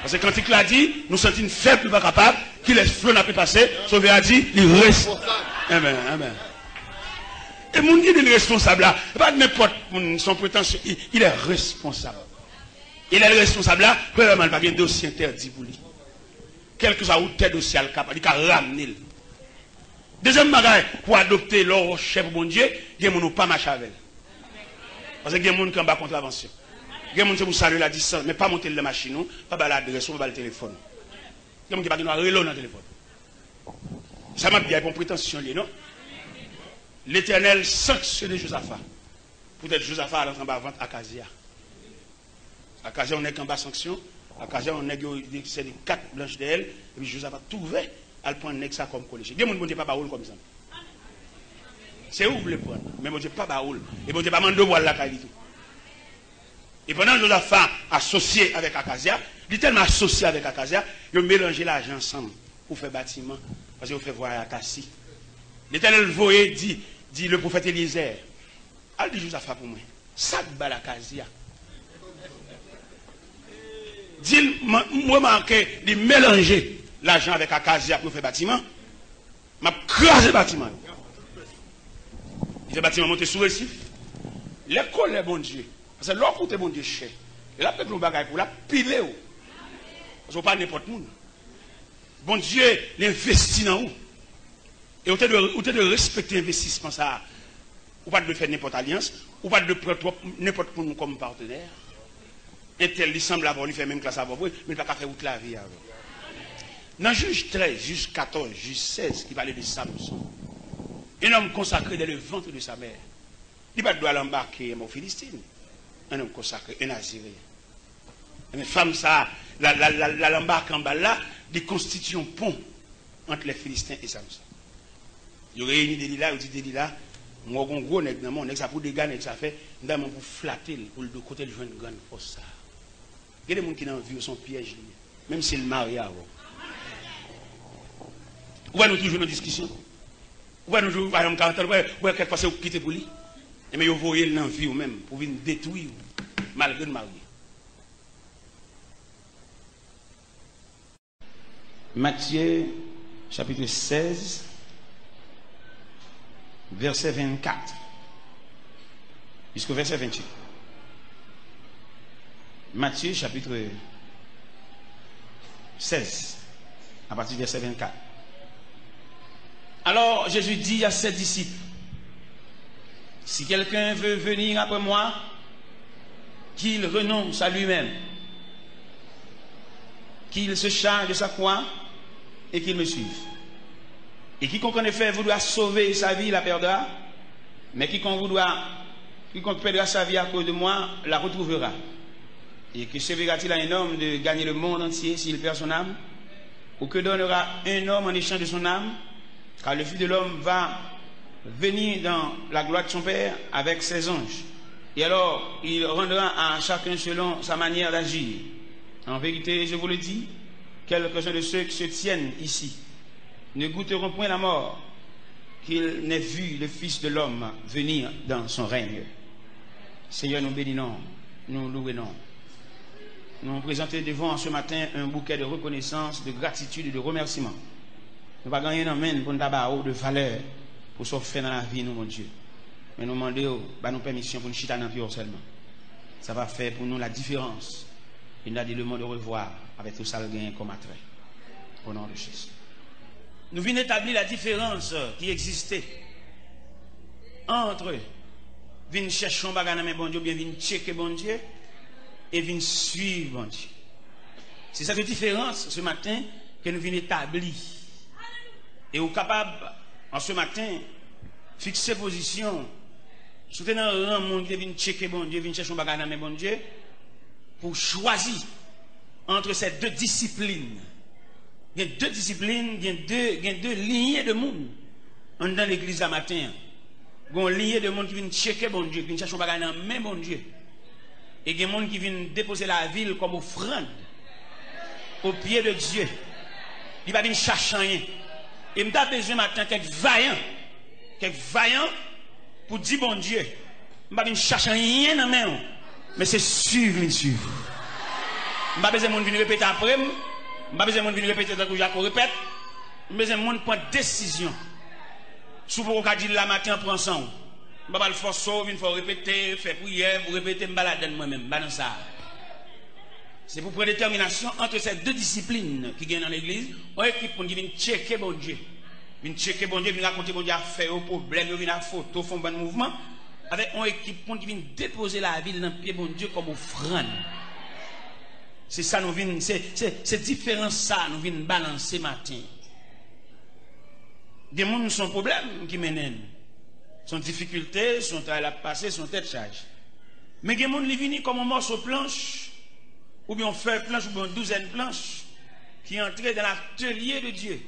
Parce que quand il l'a dit, nous sentons une faible, pas capable, qui laisse flot n'a plus passé, sauvé a dit, il reste. Amen, amen. Et mon qui est responsable là, pas n'importe son prétention, il est responsable. Il est responsable là, premièrement, il va bien dossier interdit pour lui. Quel que soit où tel dossier capable, il va ramener. Deuxième bagage, pour adopter leur chef bon Dieu, il y a des gens qui pas marcher avec. Parce qu'il y a des gens qui ont pas contravention. Il y a des gens qui pour saluer la distance, mais pas monter la machine, pas l'adresse, pas le téléphone. Il y a des gens qui n'ont pas de relais dans le téléphone. Ça m'a bien pour prétention, non? L'Éternel sanctionne Josaphat. Peut-être Josaphat rentre en bas vente Acasia. Acasia, on est qu'en bas sanction. Acasia, on est c'est des 4 blanches d'elle. Et puis Josaphat trouvé, elle prend ça comme collège. Il y a des gens qui ne pas baoul comme ça. C'est où vous voulez prendre? Mais bon Dieu pas baoul. Et bon Dieu pas mandé voir la caille tout. Et pendant que Josaphat associé avec Acasia, il est tellement associé avec Acasia, il a mélangé l'argent ensemble pour faire bâtiment. Parce qu'il fait voir à Tassi. L'Éternel voyait, dit le prophète Élisée, elle dit Josaphat pour moi, ça bat la Acasia. Dit, moi manqué de mélanger l'argent avec Acasia pour faire bâtiment, m'a crasé le bâtiment. Il fait bâtiment monter sous récif. L'école est bon Dieu. Parce que l'autre côté bon Dieu cher. Et là, peut-être le bagage pour la piler. Parce que pas n'importe où. Bon Dieu l'investit dans vous. Et vous avez de respecter l'investissement ça. Ou pas de faire n'importe alliance. Ou pas de prendre n'importe qui comme partenaire. Et tel, il semble avoir, il fait même classe avant, mais il ne peut pas faire toute la vie avant. Dans Juge 13, Juge 14, Juge 16, qui parlait de Samson. Un homme consacré dans le ventre de sa mère. Il ne doit pas l'embarquer aux Philistines. Un homme consacré, un Naziré. Une femme, ça, l'embarque en bas là, il constitue un pont entre les Philistins et Samson. Il réunit Delilah, il dit Delilah, moi, un gros nègre dans mon nègre, ça pour des gars, ça fait, pour flatter, pour le côté de jouer une grande force. Il y a des gens qui n'ont vu son piège, même si le mari a. Où est-ce nous toujours dans la discussion? Où est-ce nous toujours, par exemple, où est-ce qu'elle passe au quitter pour lui? Mais vous voyez l'envie ou même pour venir détruire malgré le mari. Matthieu chapitre 16, verset 24 jusqu'au verset 28. Matthieu chapitre 16, à partir du verset 24. Alors Jésus dit à ses disciples, si quelqu'un veut venir après moi, qu'il renonce à lui-même, qu'il se charge de sa croix et qu'il me suive. Et quiconque en effet voudra sauver sa vie la perdra, mais quiconque perdra sa vie à cause de moi la retrouvera. Et que servira-t-il à un homme de gagner le monde entier s'il perd son âme? Ou que donnera un homme en échange de son âme? Car le Fils de l'homme va venir dans la gloire de son Père avec ses anges. Et alors, il rendra à chacun selon sa manière d'agir. En vérité, je vous le dis, quelques-uns de ceux qui se tiennent ici ne goûteront point la mort qu'ils n'aient vu le Fils de l'homme venir dans son règne. Seigneur, nous bénissons, nous louons. Nous nous présentons devant ce matin un bouquet de reconnaissance, de gratitude et de remerciement. Nous ne pas gagner un pour nous avoir de valeur pour ce faire dans la vie, nous, mon Dieu. Mais nous demandons nos permission pour nous chiter dans le pied seulement. Ça va faire pour nous la différence. Il nous a dit le mot de revoir avec tout ça le gain comme attrait. Au nom de Jésus. Nous venons établir la différence qui existait entre venir chercher un bagage dans bon Dieu, bien venir checker bon Dieu et venir suivre bon Dieu. C'est cette différence ce matin que nous venons établir. Et vous êtes capable, en ce matin, fixer position, soutenir un monde qui vient checker bon Dieu, vient chercher un bagage dans bon Dieu, pour choisir entre ces deux disciplines. Il y a deux disciplines, il y a deux lignées de monde dans l'église à matin. Il y a une lignée de monde qui vient checker bon Dieu, qui vient chercher un bagage dans même bon Dieu. Et il y a des gens qui viennent déposer la ville comme offrande au pied de Dieu. Il va venir chercher rien. Et je me besoin maintenant quelques vaillants pour dire bon Dieu. Je ne vais pas chercher rien dans la main, mais c'est suivre. Je pas besoin de venir répéter après. Je pas besoin de venir répéter tant que Jacques répète. Je besoin de prendre décision. Si vous avez dit la matin, prend sang. Je ne vais pas le forcer, il faut répéter, faire prière, vous répéter, je balade moi-même. Ça. C'est pour prendre détermination entre ces deux disciplines qui viennent dans l'église. On équipe pour venir checker bon Dieu. Venir checker bon Dieu, venir raconter bon Dieu à faire au problème, venir à photo, faire un bon mouvement. Avec une équipe pour venir déposer la vie dans le pied bon Dieu comme offrande. C'est ça nous vient, c'est différent ça nous vient balancer matin. Des gens qui sont problèmes qui mènent. Son difficulté, son travail à passer, son tête charge. Mais des gens qui viennent comme un morceau de planche, ou bien on fait planche, ou bien une douzaine de planches, qui entrent dans l'atelier de Dieu.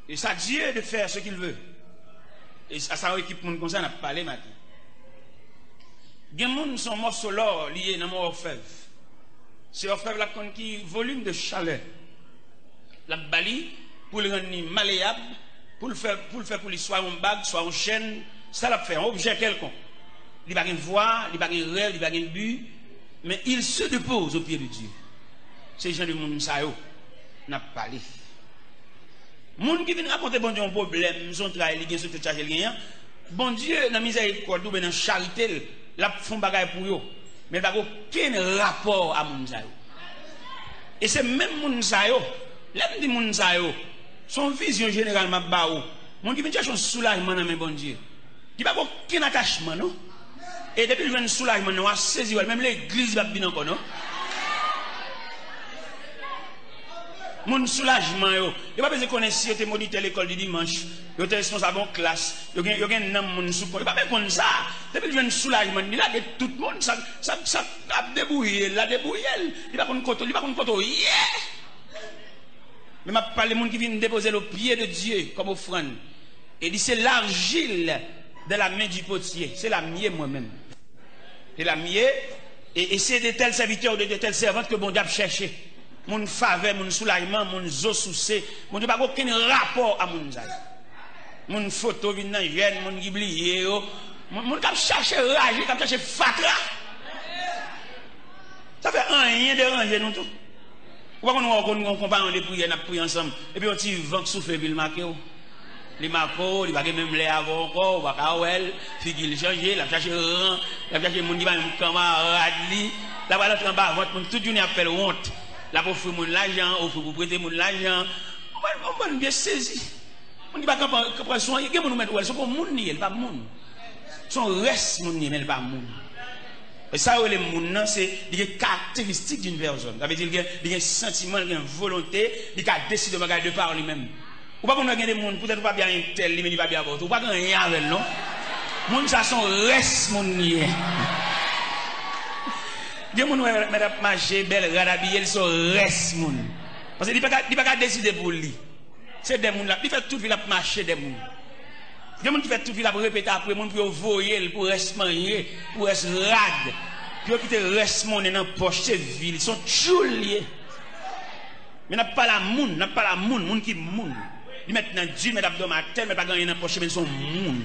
Et ça, Dieu de faire ce qu'il veut. Et à sa équipe comme ça, on a parlé matin. Des gens qui sont morceaux l'or liés dans mon orfèvre. C'est orfèvre qui volume de chaleur. La bali pour le rendre malléable, pour le faire pour lui soit une bague, soit une chaîne, ça l'a fait un objet quelconque. Il n'y a pas une voix, il n'y a pas une rêve, il n'y a pas une but, mais il se dépose au pied de Dieu. Ces gens du monde, ça n'a pas parlé. Les gens qui viennent raconter bon Dieu un problème, son travail, ils sont chargés de rien. Bon Dieu, dans la miséricorde, dans la charité, la font bagaille pour eux. Mais il n'y a aucun rapport à moun sa yo. Et c'est même moun sa yo, l'aime di moun sa yo, son vision généralement ba ou. Moun qui vient chercher un soulagement dans mes bon Dieu. Il n'y a aucun attachement, non? Et depuis que je viens un soulagement, on a saisi, même l'église va bien encore, non? Mon soulagement, yo. Il n'y a pas besoin de connaître si tu es moniteur l'école du dimanche, tu es responsable en classe, il y a un homme, mon souport. Il n'y a pas besoin de ça. Depuis que je viens un soulagement, il y a tout le monde, ça a débrouillé, la débrouillé. Il n'y a pas de côté, yeah! Mais je parle des gens qui viennent déposer le pied de Dieu comme offrande. Et dit c'est l'argile de la main du potier. C'est la mienne moi-même. C'est la mienne. Et c'est de tels serviteurs ou de telles servantes que bon Dieu a cherché. Mon faveur, mon soulagement, mon zo soucé, mon Dieu n'a aucun rapport à mon zay. Mon photo vient dans jeune, mon giblier, mon cap chercher rage, cap chercher fatra. Ça fait rien déranger nous tout. Pourquoi on compare les prières, on prie ensemble et puis on tire vent souffle puis le marqué. Les marquos, il va même les avant encore, va kawel, figure changer, la chercher rang, la chercher mon dit même camarade li, la va l'autre en bas, votre toute journée appelle honte. La pour offrir mon l'argent, offrir pour prêter mon l'argent. On va bien saisi. On dit pas qu'on soin, il y a mon mettre c'est pour mon ni, elle pas mon. Son reste mon ni, mais elle pas mon. Et ça les moun c'est des caractéristiques d'une personne. Ça veut dire qu'il y a un sentiment, il y a une volonté, il a décidé de regarder par lui-même. Ou pas qu'on a des monde, peut-être pas bien un tel, mais il pas bien votre. Ou pas qu'on rien avec non. Moun ça son reste mon ni. Des gens qui marché belle radabillé ils sont reste moun. Parce que il pas décider pour lui. C'est des moun là, il fait toute vie la marcher des moun. Des gens qui fait toute vie la répéter après moun pour voyer pour reste manger, pour reste rad. Puis quitter reste mon dans poche c'est ville, ils sont toujours liés. Mais n'a pas la moun qui moun. Ils mettent dans Dieu met abdomen mais pas gagner dans poche mais ils sont moun.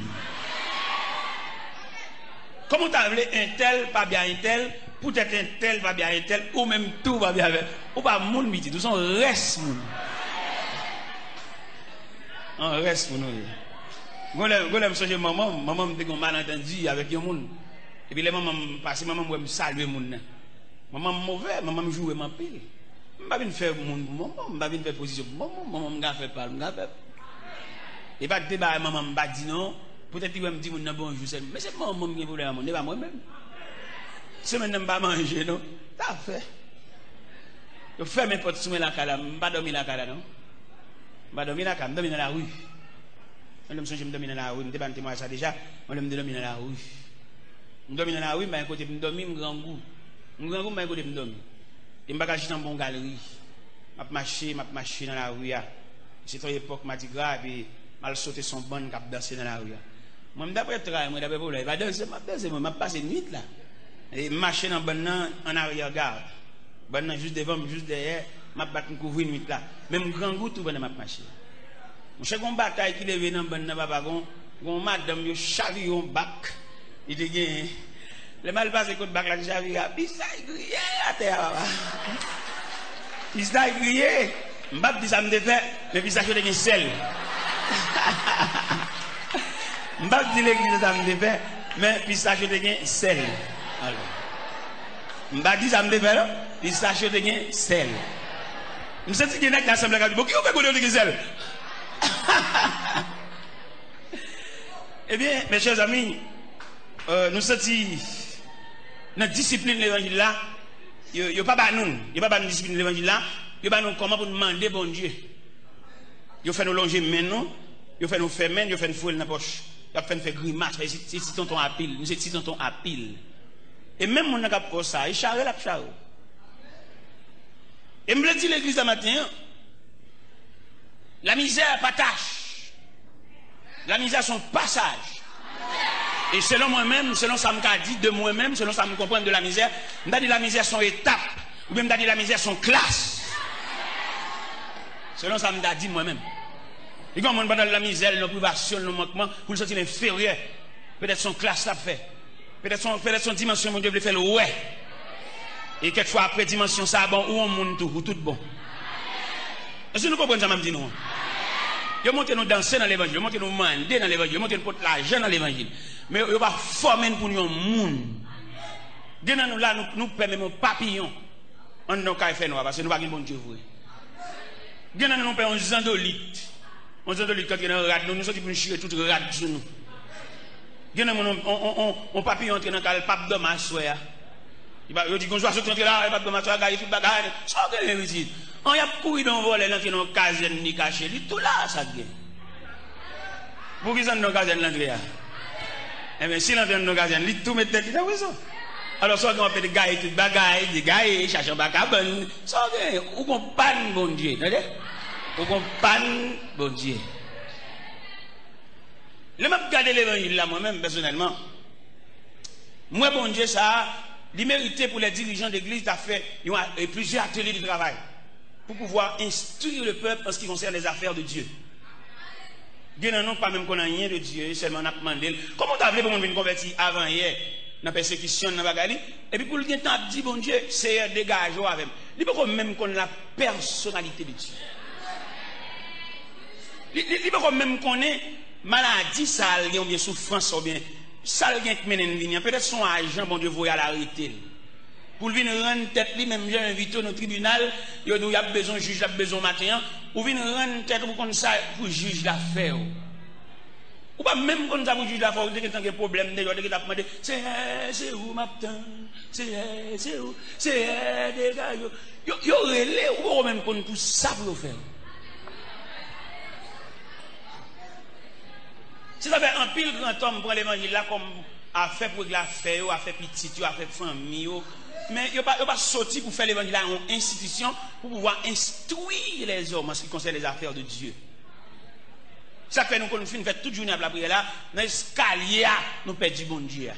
Comment tu as appelé un tel pas bien un tel peut-être un tel va bien un tel, ou même tout va bien avec, ou pas moun midi, tout son reste moun. Un reste pour nous. Golem songe maman me dit qu'on malentendu avec un moun. Et puis les mamans passent, maman me saluer moun. Maman mauvais, maman me joue ma pile. Je ne vais pas faire moun pour maman, je ne vais pas faire position pour maman, je ne vais pas faire parler, je ne vais pas faire. Et pas de débat, maman me dit non, peut-être qu'il va me dire bonjour, mais c'est maman qui est pour la monde, pas moi-même. Si je ne vais pas manger, non? T'as fait. Je fais mes potes sous la cala, je ne vais pas dormir la cala, non? Je vais dormir la cala, je vais dormir dans la rue. Je me dormir dans la rue, je ne moi ça déjà, je me dormir dans la rue. Je dormir dans la rue, mais côté je dormir, je grand goût. Je grand goût, mais côté je dormir. Je ne vais pas acheter dans une bonne galerie. Je marche dans la rue. C'est une époque, je dis grave, et je sauter son bon, je danser dans la rue. Moi, d'après le travail, d'après le problème, je vais danser, je passe une nuit là. Et marcher dans le en arrière-garde. Juste devant, juste derrière, je vais me couvrir une nuit là. Même grand goût, tout le monde marcher. Je sais qu'on bataille qui devait dans le papa, madame, yo chavi yon bac. Il te gagne Le mal passé contre bac là, j'avais pista grillé à terre. Pista grillé. M'bap dit ça me fait, mais pista je te sel. M'bap dit l'église ça me fait, mais pista je te sel. Alors. M'bap dit ça me fait là, pista je te sel. Je sens que dans l'assemblée qui dit, qui vous fait connaître le sel? Eh bien, mes chers amis, nous sommes dans la discipline de l'évangile là, il n'y a pas de discipline de l'évangile là, il n'y a pas comment pour demander bon Dieu. Il fait nous longer maintenant, il fait nous faire main, il fait nous fouler dans la poche, il fait nous faire grimace, c'est si tonton à pile, nous c'est si tonton à pile. Et même mon n'a pas ça, il charre la charre. Et me dit l'église ce matin, la misère pas tâche. La misère son passage. Et selon moi-même, selon ça me dit de moi-même, selon ça me comprend de la misère, je dis la misère son étape, ou même je dis la misère son classe. Selon ça me dit moi-même. Et quand on parle de la misère, nos privations, nos manquements, pour le sentir inférieur, peut-être son classe l'a fait. Peut-être son dimension, mon Dieu, le fait le ouais. Et quelquefois après dimension, ça bon, ou on monte tout, ou tout bon. Est-ce que nous comprenons ça, m'a dit nous? Ils montent nous danser dans l'évangile, ils montent nous demander dans l'évangile, ils montent nous porter l'argent dans l'évangile. Mais ils vont former pour nous un monde. Maintenant, nous là, nous permettons papillon. On ne peut pas faire noir parce que nous n'avons pas de bon Dieu. Maintenant, nous payons un zandolite. Un zandolite quand il y a un rad, nous sommes pour nous chier tout rad sur nous. Maintenant, on papillon entre dans le pape de ma soeur. Il dit qu'on soit sur là, il pape de ma soeur, il fait bagarre. Ça, c'est on y a couru dans le vol, l'entrée dans le caserne, ni caché, tout là, ça gagne. Pour qui sont dans le caserne, l'entrée? Eh bien, si l'entrée dans le caserne, il tout met tête, il a raison. Alors, soit qu'on fait des gars, tout bagaille, des gars, cherchent un bagage, ça gagne. Ou qu'on panne, bon Dieu, ou qu'on panne, bon Dieu. Je vais regarder l'évangile là, moi-même, personnellement. Moi, bon Dieu, ça, il méritait pour les dirigeants d'église d'avoir fait plusieurs ateliers de travail. Pour pouvoir instruire le peuple en ce qui concerne les affaires de Dieu. Dieu n'a pas même qu'on a rien de Dieu, seulement on a demandé. Comment tu as voulu pour nous convertir avant hier, dans la persécution, dans la bagarre, et puis pour le temps, tu dit, bon Dieu, c'est dégage avec. Il peut même qu'on a la personnalité de Dieu. Il peut même qu'on ait maladie, ça ou bien souffrance, ou bien ça qui mène une ligne. Peut-être son agent, bon Dieu, vous allez l'arrêter. Pour venir rendre tête, lui-même, j'ai invité au tribunal, il y a besoin de juge, il y a besoin de matin, ou venir rendre tête pour ça, pour juge l'affaire. Ou pas même quand ça pour juge l'affaire, dès qu'il y a un problème, dès qu'il y a demandé, c'est où, Martin, c'est où, c'est des gars, il y aurait les, ou même qu'on tout ça pour faire. Si ça fait un pile grand homme pour l'évangile là, comme a fait pour l'affaire, a fait petit, a fait famille, mais il n'y a pas sorti pour faire l'évangile en institution pour pouvoir instruire les hommes en ce qui concerne les affaires de Dieu. Ça fait nous qu'on fait toute journée à la prière là, dans l'escalier, nous perdons bon Dieu.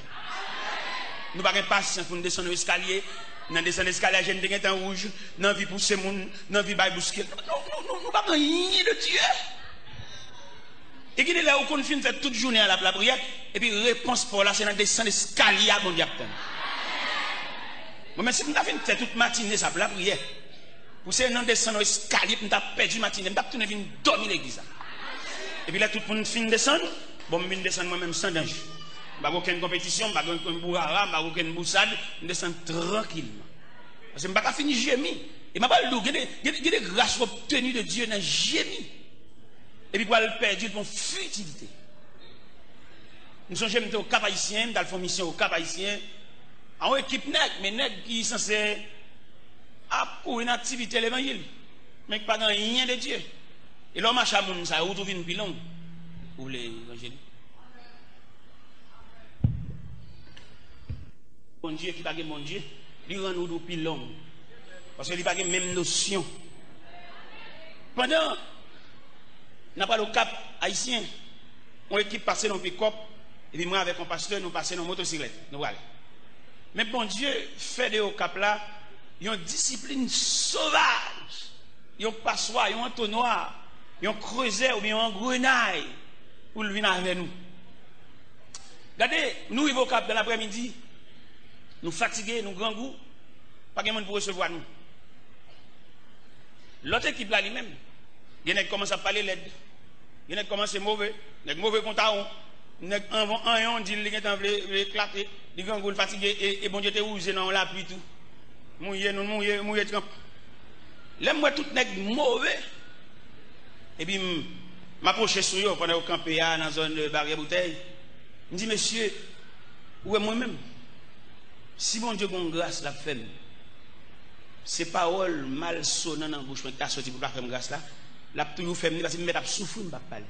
Nous n'avons pas patience pour nous descendre l'escalier, nous descendre l'escalier, j'ai une temps rouge, nous avons vu pousser mon, nous avons vu bousquer. Nous n'avons pas rien de Dieu. Et qui est là où qu'on fait toute journée à la prière, et puis réponse pour là, c'est dans descendre l'escalier à bon Dieu. Mais si nous avons fait toute matinée, ça la prière. Pour ça, nous descendons l'escalier, nous avons perdu matinée, nous avons venu dormir l'église. Et puis là, tout le monde finit de descendre. Bon, je descends moi-même sans danger. Je n'ai pas aucune compétition, je n'ai pas aucune bourrara, je n'ai pas aucune boussade. Je descends tranquillement. Parce que je n'ai pas fini gémir. Et je n'ai pas le loup. Il y a des grâces obtenues de Dieu dans gémir. Et puis pour le perdre pour futilité. Nous sommes jamais au Cap Haïtien, dans la mission au Cap Haïtien. En équipe nègre, mais nègre qui est censé pour une activité de l'évangile. Mais qui n'a pas rien de Dieu. Et l'homme a chamoun, ça a retrouvé une pilon pour l'évangile. Bon Dieu qui n'a pas de bon Dieu, il rend nous pilon. Parce qu'il n'a pas de même notion. Pendant, n'a pas le Cap Haïtien, on équipe passé dans le pick-up, et puis moi avec un pasteur, nous passons dans la motocyclette. Nous voilà. Mais bon Dieu fait de au Cap là, il y a une discipline sauvage. Il y a un passoire, il y a un entonnoir. Ils ont creusé ou bien un grenaille pour venir avec nous. Regardez, nous, au Cap de l'après-midi, nous fatigués, nous grand goût, pas de monde pour recevoir nous. L'autre équipe là lui-même, il y a commencé à parler l'aide. Il y a commencé mauvais, les mauvais comptations. On dit qu'il est éclaté, il est fatigué et bon Dieu te rouge dans la pluie tout. Mouillé trempe. Là moi tout nèg mauvais. Et puis m'approcher sur eux pendant au camper dans la zone de barrière bouteille. Je dis monsieur, où est moi-même? Si bon Dieu bon grâce la fait. Ces paroles mal sonnant dans la bouche, mais tu as sorti pour pas faire grâce là. La toujours fait parce que je vais souffrir, je ne vais pas parler.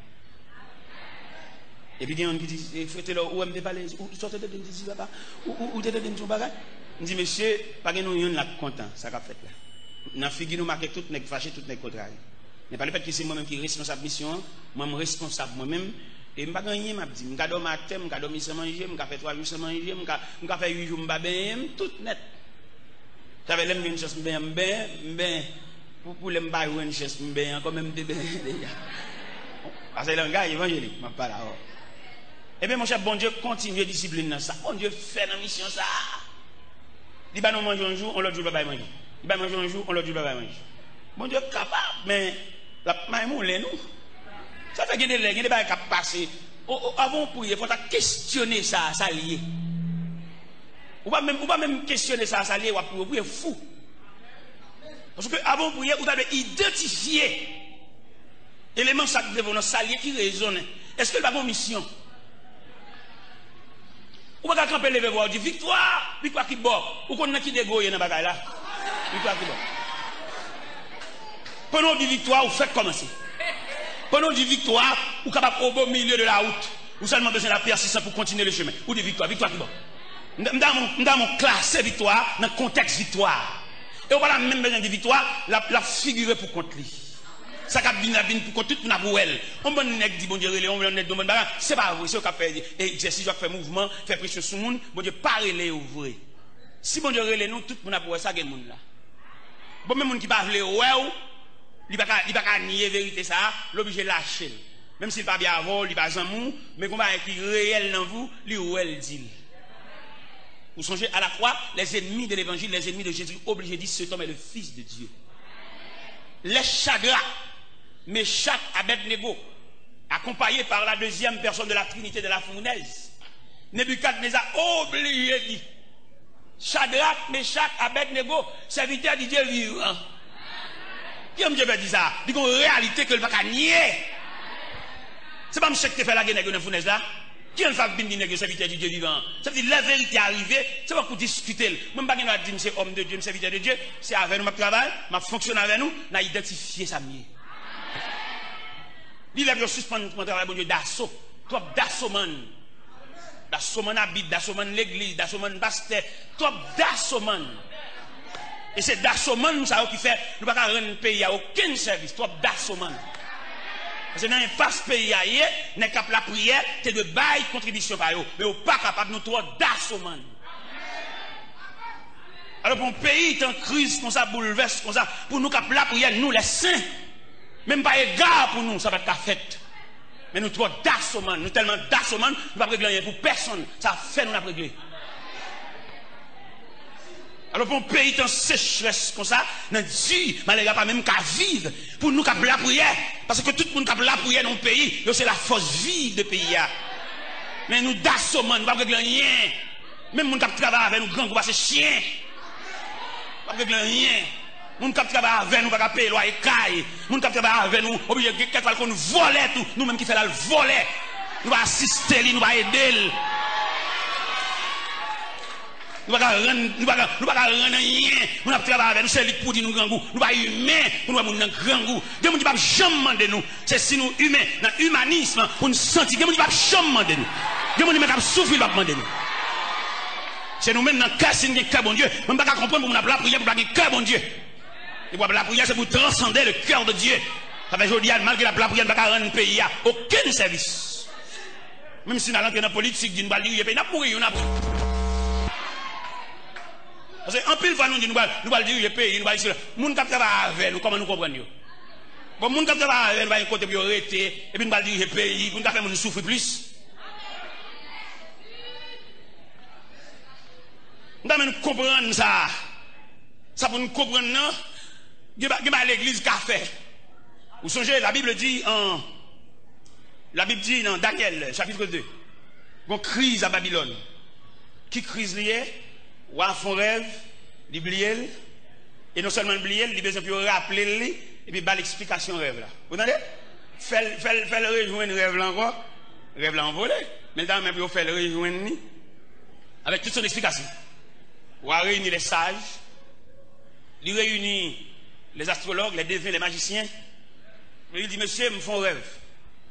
Et puis il y a un qui dit, frère, où est-ce que parler? Où sortez de dire papa? Où t'es de dire bagage? Je dis monsieur, pas que nous yon là content, ça qu'a fait là. Dans figure nous marquer tout nèg fâché, tout nèg contraire. Mais pas le fait que c'est moi-même qui responsable mission, moi responsable moi-même. Et je ne sais pas gagner, je dis, je vais dormir matin, je vais dormir sans manger, je vais faire 3 jours sans manger, je vais faire 8 jours sans manger, tout net. Ça veut dire une chose, pour les m'bailler une chose, quand même des parce que le gars évangélique, je ne pas là. Eh bien, mon cher, bon Dieu, continue à discipliner dans ça. Bon Dieu, fait dans la mission ça. Il va nous manger un jour, on l'autre jour, il va manger. Il va manger un jour, on l'autre jour, il va manger. Bon Dieu, capable, mais la maïmoule, nous. Ça fait qu'il y a des choses qui passent. Avant pour il faut questionner ça, ça lié. Ou pas même questionner ça, ça lié, ou pour fou. Parce que avant pour vous avez identifié l'élément sacré de vos saliers qui résonne. Est-ce que vous avez une mission? Ou pas camper lever voir du victoire qui bord. Ou qu'on a qui dégoye dans bagaille là. Victoire qui bord. Pendant du victoire, vous faites commencer. Pendant du victoire, vous êtes capable au beau milieu de la route. Vous seulement besoin de la persistance pour continuer le chemin. Ou de victoire qui bord. Dans mon classe victoire, dans le contexte victoire. Et on va même besoin de victoire, la figurer pour contre lui. Ça cap bien pour contre tout pour elle. On bon nèg dit bon Dieu relé, on nèg do bon bagarre, c'est pas vrai, c'est au cap faire exercice, faire mouvement, faire pression sur monde, bon Dieu pas relé ouvrir. Si bon Dieu relé nous tout monde pour ça gen monde là. Bon même monde qui pas vle ouais, il pas nier vérité ça, l'obligé lâcher. Même s'il pas bien avant, il pas amour, mais combat qui réel dans vous, lui ou elle dit. Vous songez à la croix, les ennemis de l'évangile, les ennemis de Jésus, obligés de dire cet homme est le Fils de Dieu. Les chagrins, Meshach, Abednego, accompagnés par la deuxième personne de la Trinité de la fournaise, Nebuchadnezzar obligé de dire Shadrach, Meshach, Abednego, serviteurs de Dieu vivant. Qui aime Dieu dire ça? Il y a une réalité que le va pas nier. C'est pas M. qui fait la guerre dans la fournaise là. Qui a fait bien dire serviteur de Dieu vivant? Ça veut dire la vérité est arrivée, c'est pas pour discuter. Même pas dire que c'est homme de Dieu, serviteur de Dieu, c'est avec nous, ma travail, ma fonctionne avec nous, n'a identifié ça mieux. Il a suspendu mon travail, bon Dieu, d'assaut. Trop d'assaut, man. D'assaut, man habite, d'assaut, man l'église, d'assaut, man pasteur. Trop d'assaut, man. Et c'est d'assaut, man, ça qui fait, nous ne pouvons pas rendre le pays à aucun service. Trop d'assaut, man. Parce que dans un face pays, n'est qu'à la prière, c'est de bail contribution par eux. Mais on n'est pas capable de nous trop d'assaut, man. Alors pour un pays qui est en crise, comme ça, bouleverse, comme ça, pour nous capable la prière, nous les saints, même pas égard pour nous, ça va être la fête. Mais nous trop d'assaut, man. Nous tellement d'assaut, man, nous ne pouvons pas régler rien pour personne. Ça fait nous la régler. Alors pour un pays en sécheresse comme ça, nous dit, malgré pas même qu'à vivre, pour nous qu'à la prière, parce que tout le monde qui a la prière dans le pays, c'est la force vive du pays. Mais nous d'assommant, nous ne pouvons pas régler rien. Même les gens qui travaillent avec nous, grands, c'est chien. Nous ne pouvons pas régler rien. Les gens qui travaillent avec nous, ne pouvons pas payer loyer caille. Les gens qui travaillent avec nous, obligés de nous voler tout. Nous-mêmes qui faisons le voler, nous allons assister, nous allons aider. Nous ne pouvons pas rendre rien. Nous ne pouvons pas avec nous, c'est lui pour dire nous grand goût. Nous ne pouvons pas humains pour nous avoir un grand goût. Dieu ne dit pas jamais demander nous. C'est si nous humains, dans l'humanisme, pour nous sentir. Dieu ne dit pas jamais demander nous. Dieu ne dit pas souffrir, pas demander nous. C'est nous-mêmes dans le cœur, c'est nous cœur bon Dieu. On ne peut pas comprendre pour nous la prière, pour nous cœur bon Dieu. Et pour la prière, c'est pour transcender le cœur de Dieu. Ça fait aujourd'hui, malgré la prière, on ne peut pas rendre le pays à aucun service. Même si nous allons dans la politique, nous allons dire, nous allons mourir, nous allons. Parce qu'en pile fois, nous allons dire, pays, nous allons dire, les gens qui travaillent avec nous, comment nous comprenons? Bon, les gens qui travaillent avec nous, nous allons côté pour arrêter, et puis nous allons dire, pays, nous allons faire nous souffrir plus. Nous devons comprendre ça. Ça pour nous comprendre, non? Il y a l'église qui a fait. Vous songez, la Bible dit dans Daniel, chapitre 2, une crise à Babylone. Qui crise liée? Ou à fond rêve, l'oublier, et non seulement l'oublier, il a besoin de rappeler, et puis bah l'explication rêve là. Vous entendez? Fait le rejoindre rêve là encore, rêve là envolé, mais dans même fait le rejoindre avec toute son explication. Ou à réunir les sages, il réunit les astrologues, les devins, les magiciens. Il dit, monsieur, me font rêve,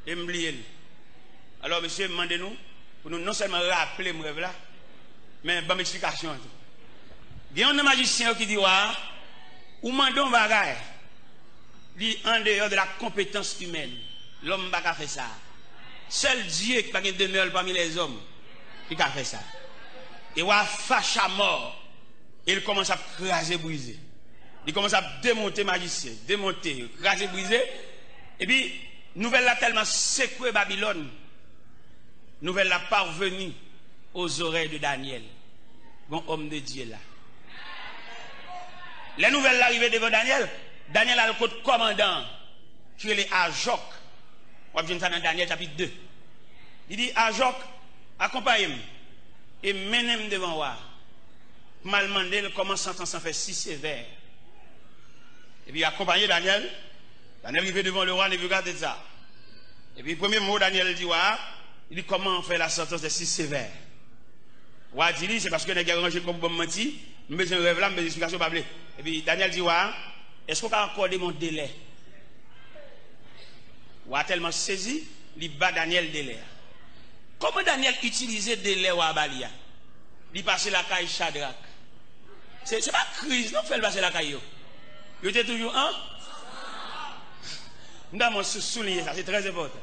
et me oublier. Alors, monsieur, demandez-nous, pour nous non seulement rappeler mon rêve là, mais bonne explication. Il y a un magicien qui dit, ou mandons bagaille, dit en dehors de la compétence humaine, l'homme n'a pas fait ça. Seul Dieu qui n'a pas demeure parmi les hommes qui a fait ça. Et wa fâche à mort, il commence à craser, briser. Il commence à démonter magicien, démonter, craser, briser. Et puis, nouvelle là tellement secoué Babylone, nouvelle là parvenue aux oreilles de Daniel, bon homme de Dieu là. Les nouvelles l'arrivée devant Daniel, Daniel a le code commandant, qui est Ajok. On va ça dans Daniel chapitre 2. Il dit, Ajok, accompagne-moi et menez-moi devant moi. Mal demandé comment sentence en fait si sévère. Et puis accompagné Daniel, Daniel arrivé devant le roi Nebuchadnezzar ça. Et puis le premier mot Daniel dit, il dit comment on fait la sentence de si sévère. Roi dit, c'est parce que les gars rangé comme bon menti, je besoin de rêve là, je besoin d'explication pas blé. Et puis Daniel dit, est-ce qu'on peut accorder mon délai? Roi tellement saisi, il bat Daniel délai. Comment Daniel utilisait délai ou Abalia? Il passait la caille Shadrach. C'est pas crise, non, fait passer la caille. Il était toujours un. Nous devons souligner ça, c'est très important.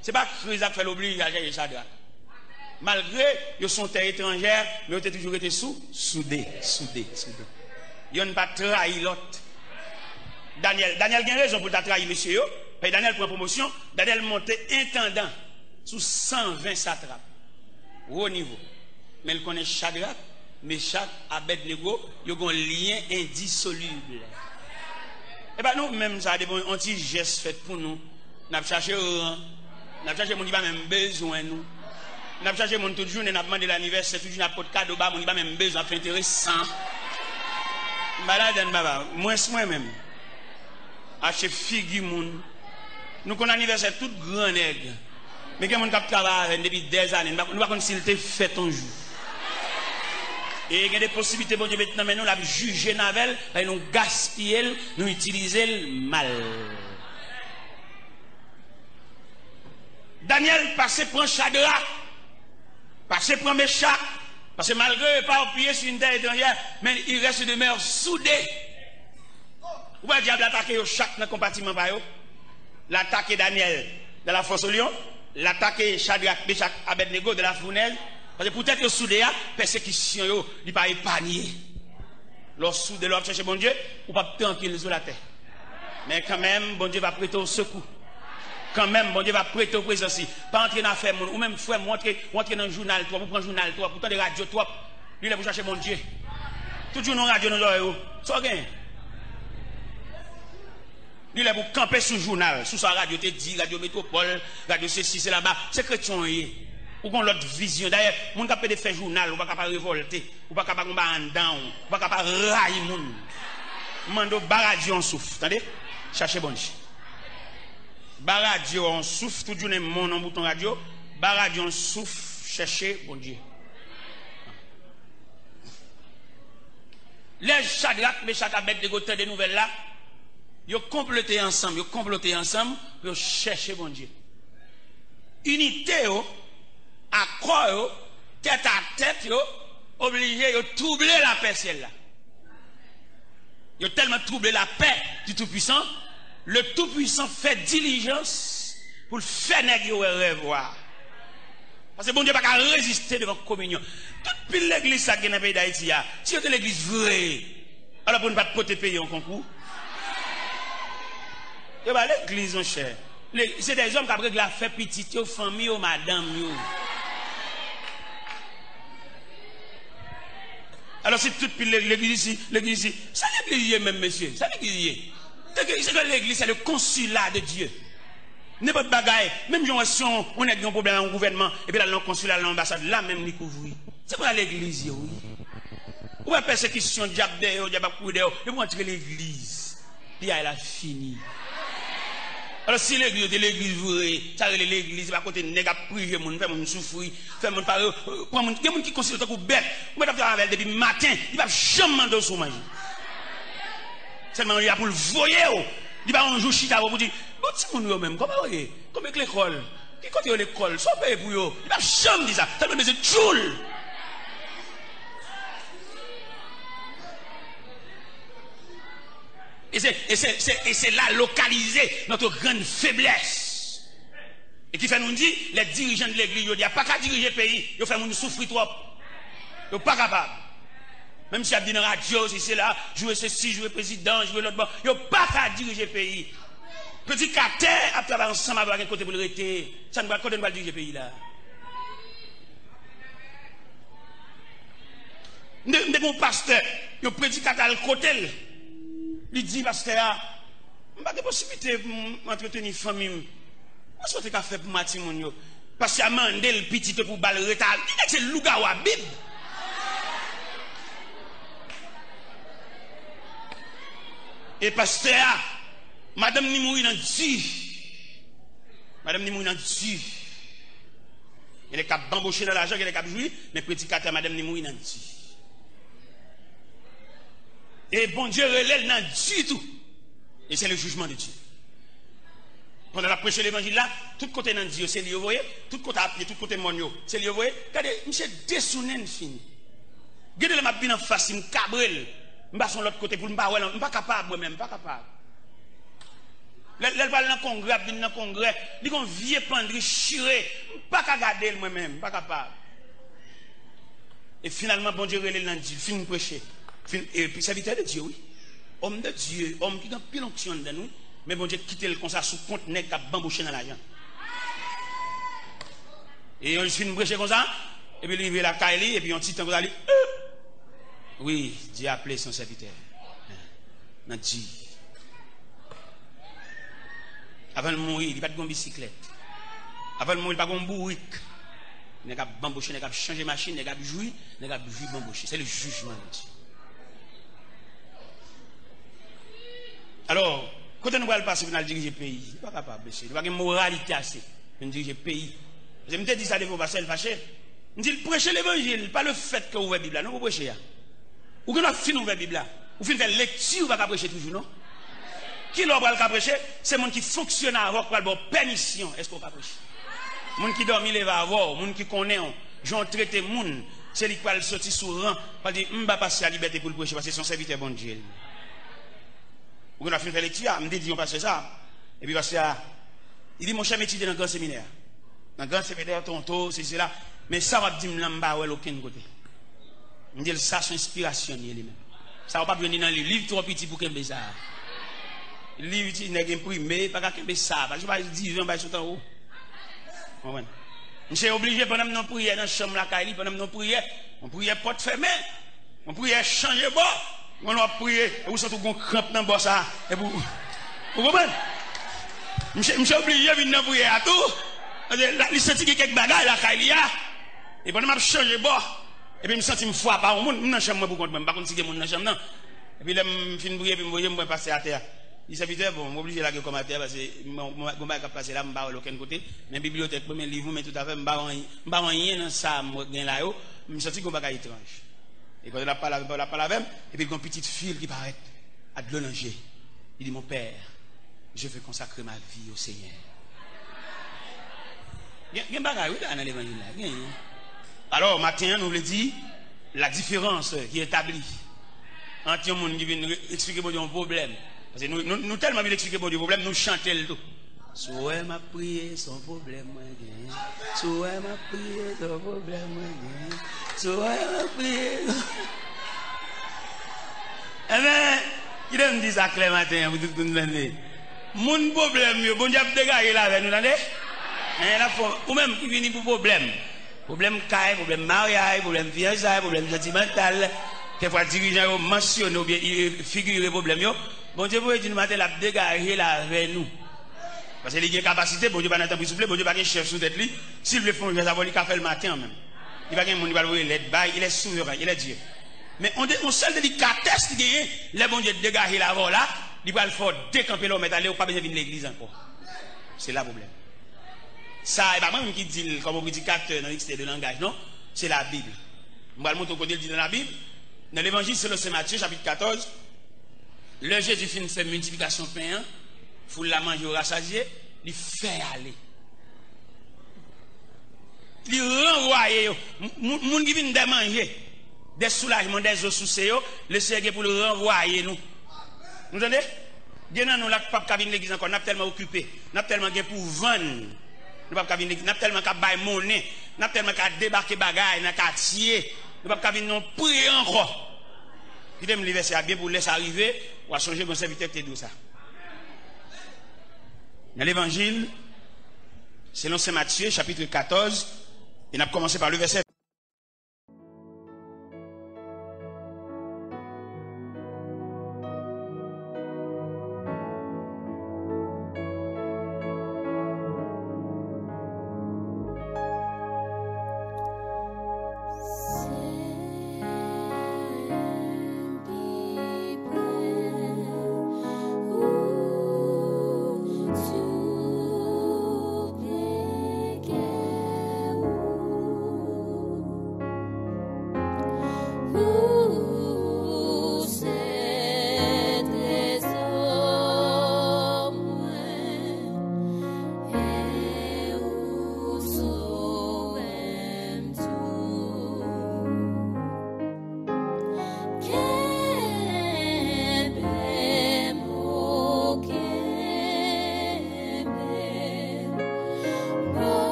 C'est pas crise qui fait l'obligation à caille Shadrach. Malgré qu'ils sont terre étrangère, mais ils ont toujours été soudés. Ils n'ont pas trahi l'autre. Daniel a raison pour trahi monsieur. Daniel prend promotion. Daniel montait intendant sous 120 satrapes. Haut niveau. Mais il connaît Shadrach, Meshach, Abednego, ils ont un lien indissoluble. Et bien nous, même ça, des petits gestes faits pour nous. Nous avons cherché mon qui n'a même besoin nous. Nous avons cherché mon toute journée, nous avons demandé l'anniversaire, toute journée, nous avons pas de cadeau, nous n'avons même besoin, c'est intéressant. Malade, moi-même. Acheter figure moun. Nous connaissons l'anniversaire tout grand nègre. Mais quand on travaille depuis des années, nous ne pouvons pas s'il te fait un jour. Et il y a des possibilités, bon Dieu, maintenant, mais nous l'avons jugé Navel, nous gaspillé, nous utilisé mal. Daniel passé prend Shadrach, passé prend Meshach, parce que malgré pas appuyé sur une terre étrangère, mais il reste de mer soudé. Vous voyez, le diable attaquer chaque compartiment par eux. L'attaquer Daniel de la fosse au lion, l'attaquer Shadrach, Meshach, Abednego de la fournaise. Parce que peut-être que soudé, persécution, il n'est pas épargné. Lorsque soudé, l'homme cherche bon Dieu, ou pas tranquille sur la terre. Mais quand même, bon Dieu va prêter au secours. Quand même, bon Dieu va prêter au présence. Pas entrer dans l'affaire, ou même frère, montrer dans le journal, toi, vous prenez le journal, toi, pourtant des radios, toi, lui, il est pour chercher mon Dieu. Toujours dans la radio, nous avons. Ça gagne. Lui, il est pour camper sur le journal, sous sa radio, te dit, radio métropole, radio ceci, c'est là-bas. C'est chrétien, ou qu'on l'autre vision. D'ailleurs, mon capable de faire journal, ou pas capable de révolter, ou pas capable de faire un down, ou pas capable de railler moun. Mando baradio en souffle, attendez? Cherchez bon Dieu. Baradio en souffle, tout le monde en bouton radio, baradio en souffle, cherchez bon Dieu. Les Shadrach, Meshach, Abednego, des nouvelles là, ils ont comploté ensemble, pour chercher bon Dieu. Unité, accord, tête à tête, obligé de troubler la paix celle-là. Ils ont tellement troublé la paix du Tout-Puissant, le Tout-Puissant fait diligence pour le faire négocier revoir. Parce que bon Dieu n'a pas résister devant la communion. Toute l'église qui est dans le pays d'Haïti, si c'est l'église vraie, alors pour ne pas te payer en concours. L'église, mon cher. C'est des hommes qui ont la fait petite, aux familles, aux madame. Alors si toute l'église ici, ça l'église même, monsieur, ça l'église. C'est que l'église, c'est le consulat de Dieu. N'importe bagaille, même si on a un problème au gouvernement, et puis là, le consulat, l'ambassade, là même, nous couvrir. C'est pour l'église, oui. Ou la persécution, diable, diable, et pour entrer l'église. Puis elle a fini. Alors si l'église, vous ça l'église, va côté nègre, prier, mon faire mon souffrir, faire mon parler, prendre mon qui considère comme bête, on va faire avec depuis matin, il va jamais demander sous manger. Seulement il y a pour le voyer, il va un jour chita pour dire, bon si mon même, comment voyez, comme avec l'école, qui côté l'école, soit payé pour eux, il va jamais dire ça, ça veut dire joule. Et c'est là localisé notre grande faiblesse. Et qui fait nous dire, les dirigeants de l'église, il n'y a pas qu'à diriger le pays, ils font nous souffrir trop. Ils ne sont pas capables. Même si il y a dit dans la radio, si c'est là, jouer ceci, jouer président, jouer l'autre, ils ne sont pas qu'à diriger le pays. Petit caractère, à travailler ensemble avec un côté pour le rester, ça ne va pas diriger le pays là. De mon pasteur, il prédicateur à côté. Il dit, pasteur, je n'ai pas de possibilité d'entretenir une famille. Qu'est-ce que tu as fait pour Mathieu Mounio? Parce qu'il a demandé le petit pour balle retard. Il dit que c'est Lougawa Bible. Et pasteur, madame Nimoui n'a dit. Madame Nimoui n'a dit. Il est capable d'embaucher dans l'argent, il est capable de jouer, mais prédicateur, madame Nimoui n'a dit. Et bon Dieu relève n'a du tout. Et c'est le jugement de Dieu. Pendant la prêche l'évangile là, tout côté dans Dieu, c'est lui, vous voyez, tout côté à pied, tout côté monio, c'est lui, vous voyez. Regardez, monsieur dessounen fini. Regardez le m'a bien en face, il me cabrel. Je vais sur l'autre côté pour me pas, je ne suis pas capable moi-même, pas capable. Elle va dans le congrès, dans le congrès, il y a un vieux pendri chiré, je ne suis pas capable de garder moi-même, pas capable. Et finalement, bon Dieu relève dans Dieu, fin prêcher. Et puis serviteur de Dieu, oui. Homme de Dieu, homme qui a pile onction de nous, mais bon Dieu quitte le comme ça sous compte nèg qui a bambouché dans l'argent. Et on finit prêcher comme ça, et puis il vient la caille, et puis on petit temps vous allez oui, Dieu a appelé son serviteur. Dans Dieu. Avant de mourir, il n'y a pas de bicyclette. Avant de mourir, il n'y a pas de bourrique. Il n'y a pas de bambouché, il n'y a pas de changer machine, il n'y a pas de jouir, il n'y a pas de jouir bambouché. C'est le jugement de Dieu. Alors, quand on va passer pour diriger le pays, il n'est pas capable de faire. Il n'y a pas de moralité assez pour diriger le pays. Je me dis ça de vous passer le fâché. Je dis prêcher l'évangile, pas le fait que vous ouvrez la Bible. Non, vous prêchez. Ou que nous finissons ouvrir la Bible. Ou finissons faire lecture, vous ne pouvez pas prêcher toujours, non? Qui l'a pas prêcher? C'est le monde qui fonctionne avant pour avoir permission. Est-ce qu'on peut prêcher? Le monde qui dort, il va avoir. Le monde qui connaît, j'en traite le monde. C'est lui qui va sortir sur rang. Il dit, je ne vais pas passer à la liberté pour le prêcher parce que c'est son serviteur bon Dieu. Ou qu'on a fini de faire lecture, je me dis, on passe ça. Et puis, parce que, il dit, mon cher étudier dans le grand séminaire. Dans le grand séminaire, tonto, c'est cela. Mais ça va dire, je ne vais pas aucun côté. Je dis, ça, c'est inspiration, lui-même. Ça ne va pas venir dans les livres trop petits pour qu'il ça. Les livres, il n'est pas imprimé, pas qu'il ça. Je ne vais pas dire, je vais sur en haut. Je suis obligé, pendant que nous prions dans la chambre, pendant que nous prions, on prie porte fermée. On prie changer bord. On va prier, et vous sentez qu'on crampe dans le boss. Vous comprenez? Je suis obligé de venir prier à tout. Il sent qu'il y a quelques bagages là, et pendant que je change de bord, et puis je me sens une fois par monde, je suis dans la chambre pour contre moi, je ne sais pas si je suis dans la chambre. Et puis là, je finis de prier, et puis je vais passer à terre. Il s'est dit, bon, je suis obligé de la comme à terre parce que je ne vais pas passer là, je ne vais pas aucun côté. Mais bibliothèque, mes livres, mais tout à fait, je ne vais pas rien dans ça, je me sens que je suis étrange. Et quand il a parlé avec, et puis il y a une petite fille qui paraît à de l'onanger. Il dit, mon père, je veux consacrer ma vie au Seigneur. Il y a un bagage dans l'évangile. Alors, matin, nous voulons dire la différence qui est établie entre un monde qui vient expliquer un problème. Parce que nous tellement bien expliquer un problème, nous chantons le tout. Soit m'a prié son problème, soit m'a prié son problème, soit m'a prié. Eh bien, il me dit ça clair matin, vous tout le monde. Mon problème, bon Dieu, dégagez là avec nous, ou même qui vient pour problème. Problème caille, problème mariage, problème fiançailles, problème sentimental. quelquefois dirigeant mentionne ou bien figure problème yo, bon Dieu vous dit nous matin la dégager là avec nous. Parce qu'il a une capacité, bon Dieu pas n'attendre pour souffler, bon Dieu pas un chef sous tête lui. S'il veut faire ça, il fait le matin même. Il va gagner mon il est souverain, il est Dieu. Mais on seul délicatesse qui gagne, les bon Dieu dégager là là, il va le faire décamper l'homme et aller ou pas besoin de l'église encore. C'est là le problème. Ça et pas moi qui dit comme prédicateur dans l'extérieur de langage non, c'est la Bible. On va le montrer côté dit dans la Bible. Dans l'évangile selon Saint Matthieu chapitre 14, le Jésus finit faire multiplication pain. Faut la manger au rassasié, il fait aller. Il renvoie, moun qui vient de manger, des soulagements, des eaux sous le Seigneur pour le renvoyer nous. Vous entendez? Bien nous là pas venir l'église encore, n'a tellement occupé, n'a tellement pour vendre. Nous pas venir l'église, n'a tellement qu'à bailler monnaie, n'a tellement qu'à débarquer bagaille dans quartier. Nous pas venir non prier encore. Il me lever c'est bien pour laisser arriver ou à changer mon serviteur te dit ça. Dans l'évangile, selon Saint Matthieu, chapitre 14, et on a commencé par le verset.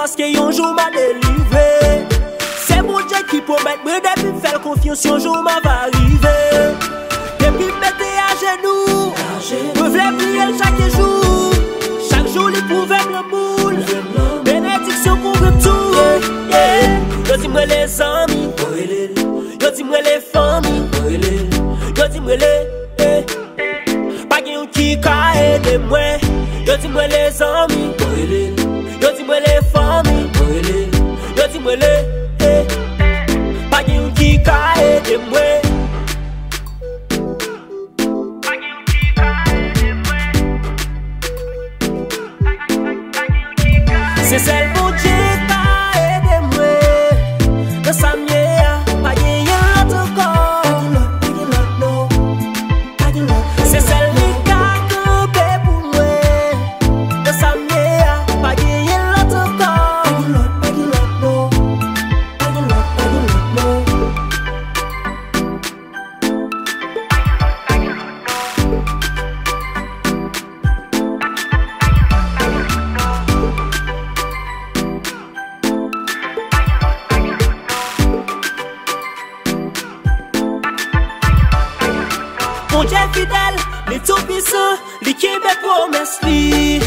parce que un jour m'a délivré. C'est mon Dieu qui promet, mais depuis faire confiance, un jour m'a va arriver. Depuis mettre à genoux, je voulais prier chaque jour. Chaque jour, il pouvait me boule. Bénédiction pour tout. Yo dis-moi les amis, yo dis-moi les familles, yo dis-moi les. Pas qui a aidé moi. Yo dis-moi les amis, yo dis-moi les familles, yo dis-moi les. Pas qui a aidé moi. C'est celle mon Dieu qui a aidé moi. Dans sa mienne, pas de l'autre corps. C'est celle qui a campé pour moi. Dans sa mienne, pas de l'autre corps. Mon Dieu fidèle, les tout puissants, les qui me promesses li.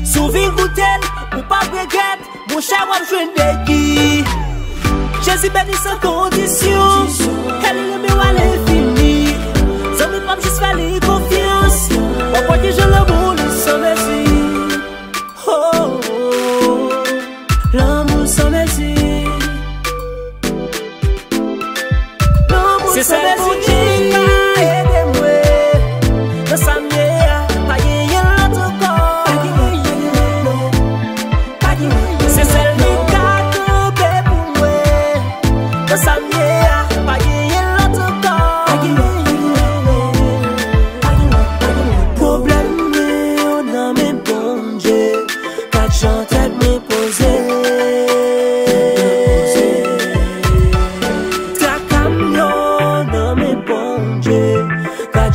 Souviens goûtel, ou pas regret, mon cher wap jwen de qui. Jésus béni sans condition, elle est le mieux à l'infini. Sans me pas juste faire les confiance, on voit que je l'amour sans merci. Oh, l'amour sans merci. C'est ça mon Dieu.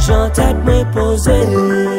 J'entends me poser.